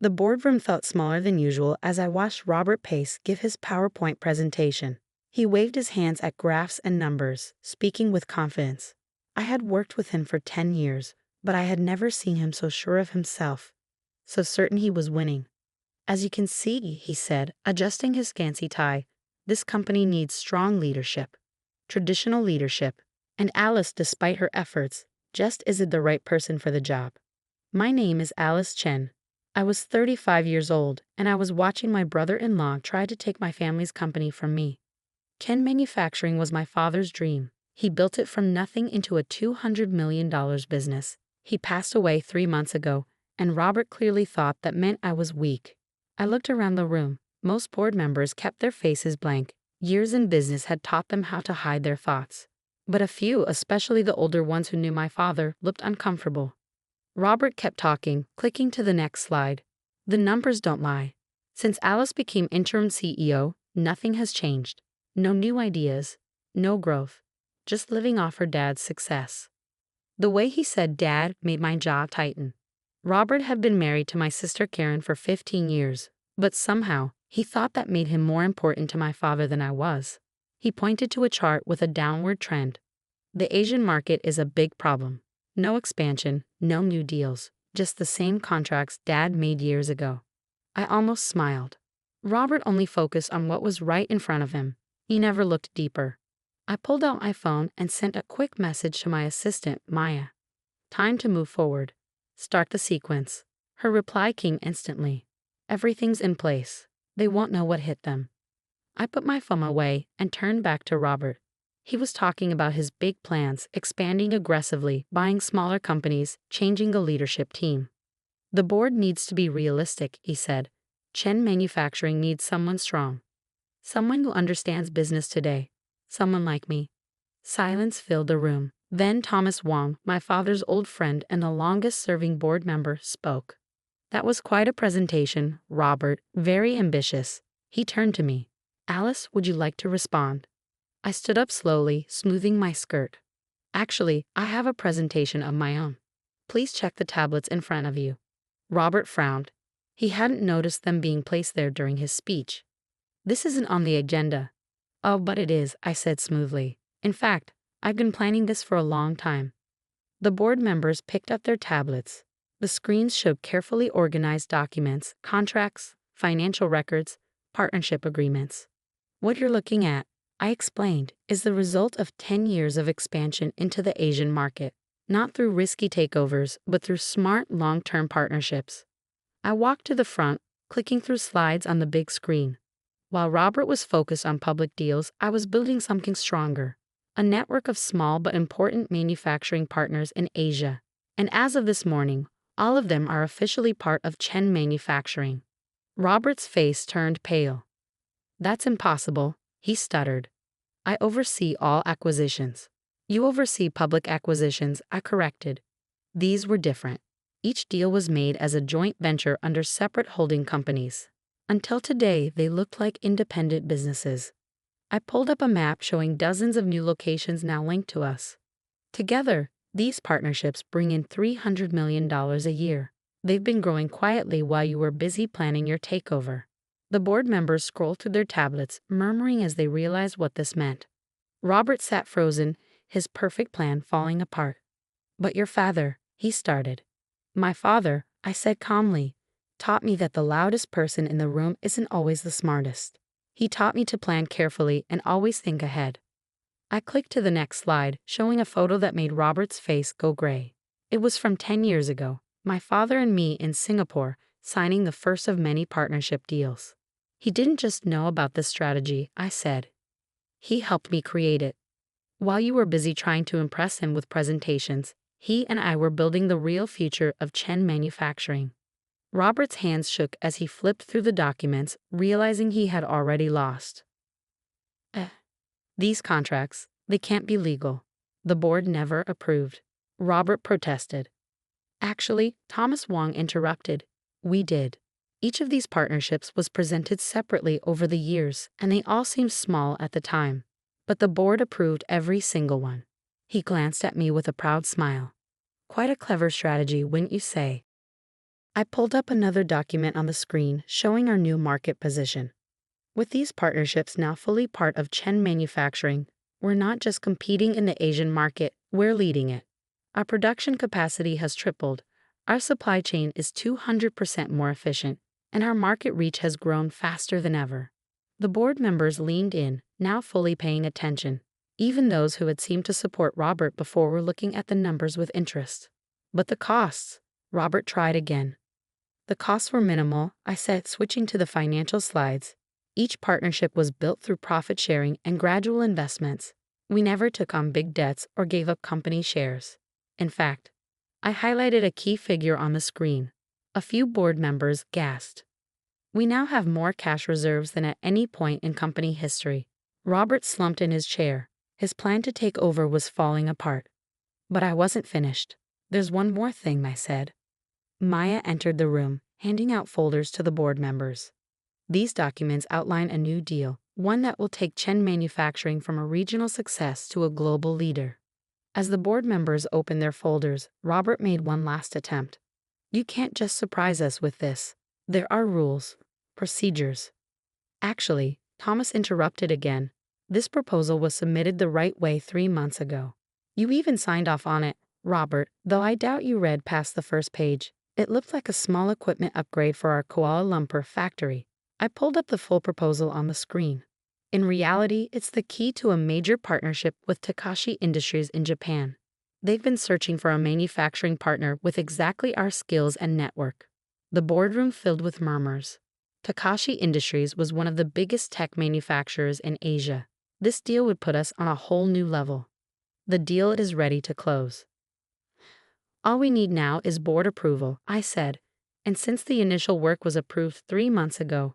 The boardroom felt smaller than usual as I watched Robert Pace give his PowerPoint presentation. He waved his hands at graphs and numbers, speaking with confidence. I had worked with him for 10 years, but I had never seen him so sure of himself, so certain he was winning. As you can see, he said, adjusting his fancy tie, this company needs strong leadership, traditional leadership, and Alice, despite her efforts, just isn't the right person for the job. My name is Alice Chen. I was 35 years old, and I was watching my brother-in-law try to take my family's company from me. Chen Manufacturing was my father's dream. He built it from nothing into a $200 million business. He passed away 3 months ago, and Robert clearly thought that meant I was weak. I looked around the room. Most board members kept their faces blank. Years in business had taught them how to hide their thoughts. But a few, especially the older ones who knew my father, looked uncomfortable. Robert kept talking, clicking to the next slide. The numbers don't lie. Since Alice became interim CEO, nothing has changed. No new ideas, no growth, just living off her dad's success. The way he said dad made my jaw tighten. Robert had been married to my sister Karen for 15 years, but somehow he thought that made him more important to my father than I was. He pointed to a chart with a downward trend. The Asian market is a big problem. No expansion, no new deals, just the same contracts Dad made years ago. I almost smiled. Robert only focused on what was right in front of him. He never looked deeper. I pulled out my phone and sent a quick message to my assistant, Maya. Time to move forward. Start the sequence. Her reply came instantly. Everything's in place. They won't know what hit them. I put my phone away and turned back to Robert. He was talking about his big plans, expanding aggressively, buying smaller companies, changing the leadership team. The board needs to be realistic, he said. Chen Manufacturing needs someone strong. Someone who understands business today. Someone like me. Silence filled the room. Then Thomas Wong, my father's old friend and the longest-serving board member, spoke. That was quite a presentation, Robert, very ambitious. He turned to me. Alice, would you like to respond? I stood up slowly, smoothing my skirt. Actually, I have a presentation of my own. Please check the tablets in front of you. Robert frowned. He hadn't noticed them being placed there during his speech. This isn't on the agenda. Oh, but it is, I said smoothly. In fact, I've been planning this for a long time. The board members picked up their tablets. The screens showed carefully organized documents, contracts, financial records, partnership agreements. What you're looking at, I explained, is the result of 10 years of expansion into the Asian market, not through risky takeovers, but through smart long-term partnerships. I walked to the front, clicking through slides on the big screen. While Robert was focused on public deals, I was building something stronger, a network of small but important manufacturing partners in Asia. And as of this morning, all of them are officially part of Chen Manufacturing. Robert's face turned pale. That's impossible, he stuttered. I oversee all acquisitions. You oversee public acquisitions, I corrected. These were different. Each deal was made as a joint venture under separate holding companies. Until today, they looked like independent businesses. I pulled up a map showing dozens of new locations now linked to us. Together, these partnerships bring in $300 million a year. They've been growing quietly while you were busy planning your takeover. The board members scrolled through their tablets, murmuring as they realized what this meant. Robert sat frozen, his perfect plan falling apart. But your father, he started. My father, I said calmly, taught me that the loudest person in the room isn't always the smartest. He taught me to plan carefully and always think ahead. I clicked to the next slide, showing a photo that made Robert's face go gray. It was from 10 years ago, my father and me in Singapore, signing the first of many partnership deals. He didn't just know about this strategy, I said. He helped me create it. While you were busy trying to impress him with presentations, he and I were building the real future of Chen Manufacturing. Robert's hands shook as he flipped through the documents, realizing he had already lost. These contracts, they can't be legal. The board never approved. Robert protested. Actually, Thomas Wong interrupted. We did. Each of these partnerships was presented separately over the years, and they all seemed small at the time. But the board approved every single one. He glanced at me with a proud smile. Quite a clever strategy, wouldn't you say? I pulled up another document on the screen showing our new market position. With these partnerships now fully part of Chen Manufacturing, we're not just competing in the Asian market, we're leading it. Our production capacity has tripled, our supply chain is 200% more efficient, and our market reach has grown faster than ever. The board members leaned in, now fully paying attention. Even those who had seemed to support Robert before were looking at the numbers with interest. But the costs? Robert tried again. The costs were minimal, I said, switching to the financial slides. Each partnership was built through profit sharing and gradual investments. We never took on big debts or gave up company shares. In fact, I highlighted a key figure on the screen. A few board members gasped. We now have more cash reserves than at any point in company history. Robert slumped in his chair. His plan to take over was falling apart. But I wasn't finished. There's one more thing, I said. Maya entered the room, handing out folders to the board members. These documents outline a new deal, one that will take Chen Manufacturing from a regional success to a global leader. As the board members opened their folders, Robert made one last attempt. You can't just surprise us with this. There are rules, procedures. Actually, Thomas interrupted again. This proposal was submitted the right way 3 months ago. You even signed off on it, Robert, though I doubt you read past the first page. It looked like a small equipment upgrade for our Kuala Lumpur factory. I pulled up the full proposal on the screen. In reality, it's the key to a major partnership with Takashi Industries in Japan. They've been searching for a manufacturing partner with exactly our skills and network. The boardroom filled with murmurs. Takashi Industries was one of the biggest tech manufacturers in Asia. This deal would put us on a whole new level. The deal is ready to close. All we need now is board approval, I said, and since the initial work was approved 3 months ago.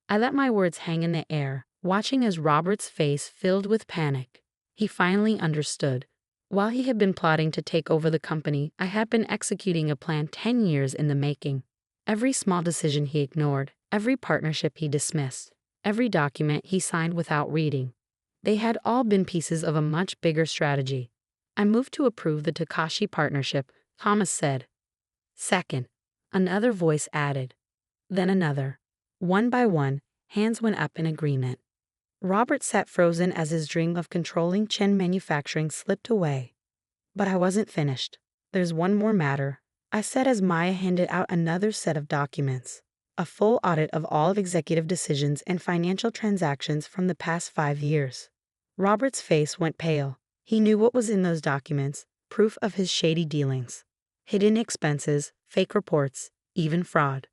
I let my words hang in the air, watching as Robert's face filled with panic. He finally understood. While he had been plotting to take over the company, I had been executing a plan 10 years in the making. Every small decision he ignored, every partnership he dismissed, every document he signed without reading. They had all been pieces of a much bigger strategy. I moved to approve the Takashi partnership, Thomas said. Second, another voice added. Then another. One by one, hands went up in agreement. Robert sat frozen as his dream of controlling Chen Manufacturing slipped away. But I wasn't finished. There's one more matter, I said as Maya handed out another set of documents. A full audit of all executive decisions and financial transactions from the past 5 years. Robert's face went pale. He knew what was in those documents, proof of his shady dealings. Hidden expenses, fake reports, even fraud.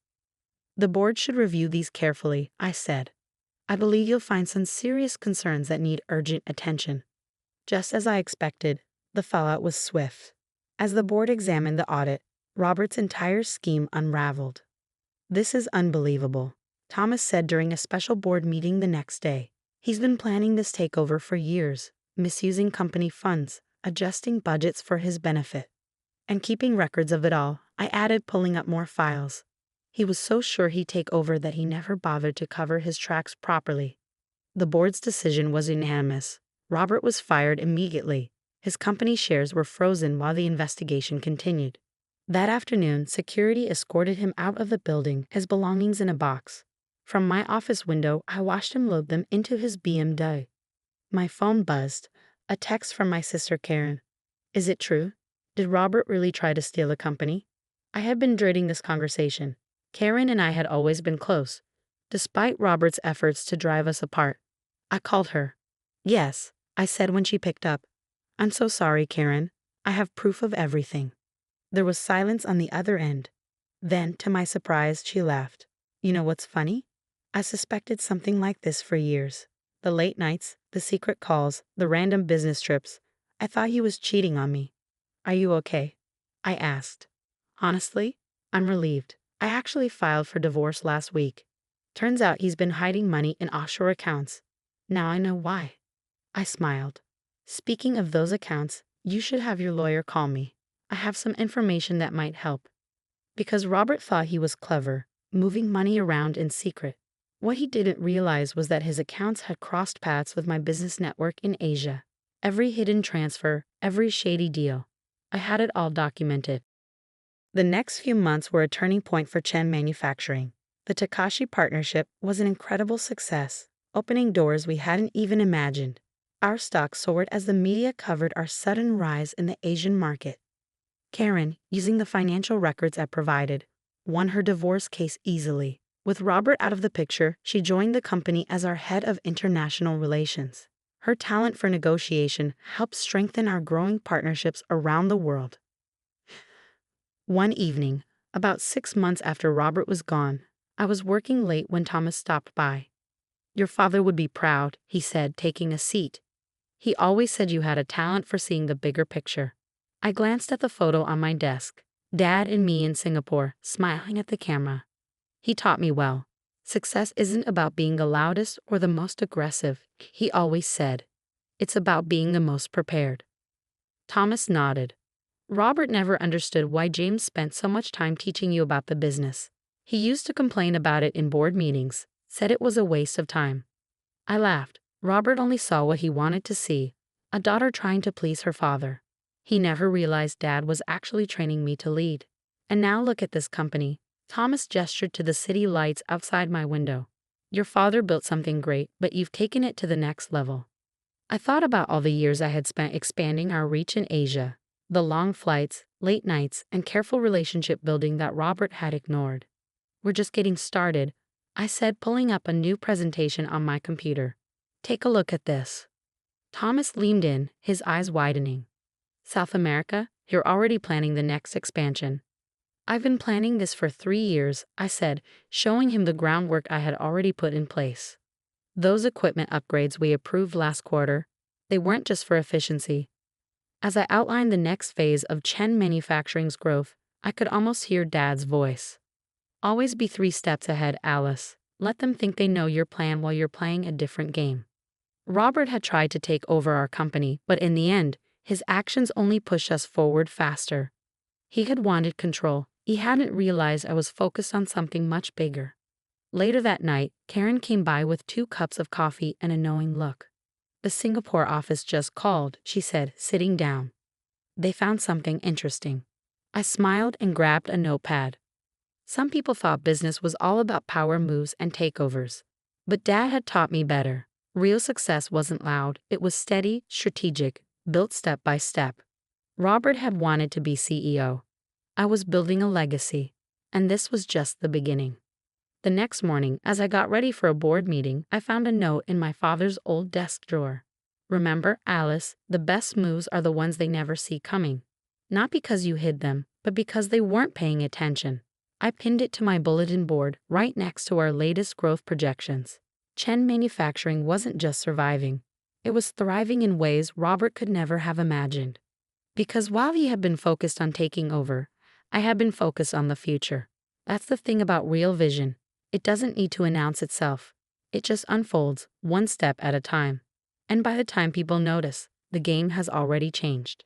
The board should review these carefully, I said. I believe you'll find some serious concerns that need urgent attention. Just as I expected, the fallout was swift. As the board examined the audit, Robert's entire scheme unraveled. This is unbelievable, Thomas said during a special board meeting the next day. He's been planning this takeover for years, misusing company funds, adjusting budgets for his benefit, and keeping records of it all. I added, pulling up more files. He was so sure he'd take over that he never bothered to cover his tracks properly. The board's decision was unanimous. Robert was fired immediately. His company shares were frozen while the investigation continued. That afternoon, security escorted him out of the building, his belongings in a box. From my office window, I watched him load them into his BMW. My phone buzzed. A text from my sister Karen. Is it true? Did Robert really try to steal a company? I had been dreading this conversation. Karen and I had always been close, despite Robert's efforts to drive us apart. I called her. Yes, I said when she picked up. I'm so sorry, Karen. I have proof of everything. There was silence on the other end. Then, to my surprise, she laughed. You know what's funny? I suspected something like this for years. The late nights, the secret calls, the random business trips. I thought he was cheating on me. Are you okay? I asked. Honestly, I'm relieved. I actually filed for divorce last week. Turns out he's been hiding money in offshore accounts. Now I know why. I smiled. Speaking of those accounts, you should have your lawyer call me. I have some information that might help. Because Robert thought he was clever, moving money around in secret. What he didn't realize was that his accounts had crossed paths with my business network in Asia. Every hidden transfer, every shady deal. I had it all documented. The next few months were a turning point for Chen Manufacturing. The Takashi partnership was an incredible success, opening doors we hadn't even imagined. Our stock soared as the media covered our sudden rise in the Asian market. Karen, using the financial records I provided, won her divorce case easily. With Robert out of the picture, she joined the company as our head of international relations. Her talent for negotiation helped strengthen our growing partnerships around the world. One evening, about 6 months after Robert was gone, I was working late when Thomas stopped by. "Your father would be proud," he said, taking a seat. "He always said you had a talent for seeing the bigger picture." I glanced at the photo on my desk, Dad and me in Singapore, smiling at the camera. He taught me well. "Success isn't about being the loudest or the most aggressive," he always said. "It's about being the most prepared." Thomas nodded. "Robert never understood why James spent so much time teaching you about the business. He used to complain about it in board meetings, said it was a waste of time." I laughed. Robert only saw what he wanted to see, a daughter trying to please her father. He never realized Dad was actually training me to lead. "And now look at this company." Thomas gestured to the city lights outside my window. "Your father built something great, but you've taken it to the next level." I thought about all the years I had spent expanding our reach in Asia, the long flights, late nights, and careful relationship building that Robert had ignored. "We're just getting started," I said, pulling up a new presentation on my computer. "Take a look at this." Thomas leaned in, his eyes widening. "South America? You're already planning the next expansion." "I've been planning this for 3 years," I said, showing him the groundwork I had already put in place. "Those equipment upgrades we approved last quarter, they weren't just for efficiency." As I outlined the next phase of Chen Manufacturing's growth, I could almost hear Dad's voice. "Always be 3 steps ahead, Alice. Let them think they know your plan while you're playing a different game." Robert had tried to take over our company, but in the end, his actions only pushed us forward faster. He had wanted control. He hadn't realized I was focused on something much bigger. Later that night, Karen came by with 2 cups of coffee and a knowing look. "The Singapore office just called," she said, sitting down. "They found something interesting." I smiled and grabbed a notepad. Some people thought business was all about power moves and takeovers. But Dad had taught me better. Real success wasn't loud, it was steady, strategic, built step by step. Robert had wanted to be CEO. I was building a legacy. And this was just the beginning. The next morning, as I got ready for a board meeting, I found a note in my father's old desk drawer. "Remember, Alice, the best moves are the ones they never see coming. Not because you hid them, but because they weren't paying attention." I pinned it to my bulletin board right next to our latest growth projections. Chen Manufacturing wasn't just surviving. It was thriving in ways Robert could never have imagined. Because while he had been focused on taking over, I had been focused on the future. That's the thing about real vision. It doesn't need to announce itself. It just unfolds, one step at a time. And by the time people notice, the game has already changed.